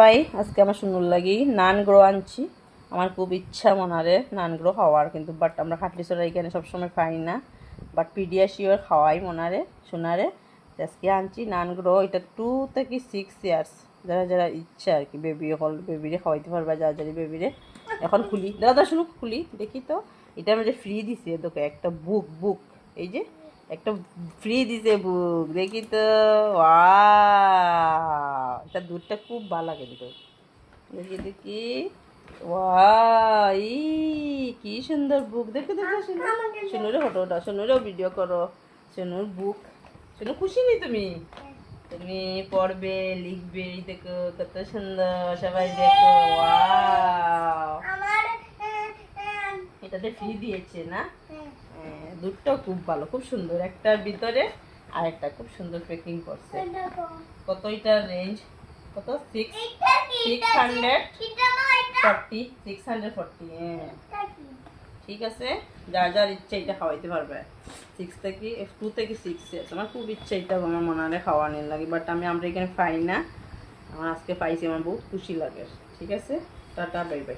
ভাই আজকে আমার সুন্দর লাগি নান গ্রো আনছি। আমার খুব ইচ্ছা মনারে নান গ্রো খাওয়ার, কিন্তু বাট আমরা খাটলিছড়া এখানে সবসময় পাই না। বাট পিডিয়াশিওর খাওয়াই মনারে সোনারে। আজকে আনছি নান গ্রো। এটা 2 থেকে 6 ইয়ার্স যারা যারা ইচ্ছা আর কি, বেবি হল বেবিরে খাওয়াইতে পারবা, যারা যারা বেবিরে। এখন খুলি দাদা, শুনুক খুলি দেখি তো। এটা আমাদের ফ্রি দিছে তোকে একটা বুক বুক এই যে একটা ফ্রি দিছে বুক, দেখি তো। ওয়াও, এটা দুধটা খুব ভালো কিন্তু। দেখি দেখি। ওয়াও, কি সুন্দর বুক, দেখো দেখো। শুনুরে ফটো ওটা, শুনুরেও ভিডিও করো। শুনুর বুক, শুনু খুশি নেই তুমি? তুমি পড়বে লিখবে, দেখো কত সুন্দর, সবাই দেখো। ওয়াও, এটাতে ফ্রি দিয়েছে না? দুধটাও খুব ভালো, খুব সুন্দর। একটার ভিতরে আর একটা খুব সুন্দর প্যাকিং করছে। কত এটার রেঞ্জ? কত? 640। হ্যাঁ ঠিক আছে, যার যার ইচ্ছা এটা খাওয়াইতে পারবে। 2 থেকে 6 আমার খুব ইচ্ছা এটা আমার মনে হয় খাওয়ানোর লাগে, বাট আমরা এখানে পাই না। আমার আজকে পাইছি, আমার বহুত খুশি লাগে। ঠিক আছে, টাটা, বাই বাই।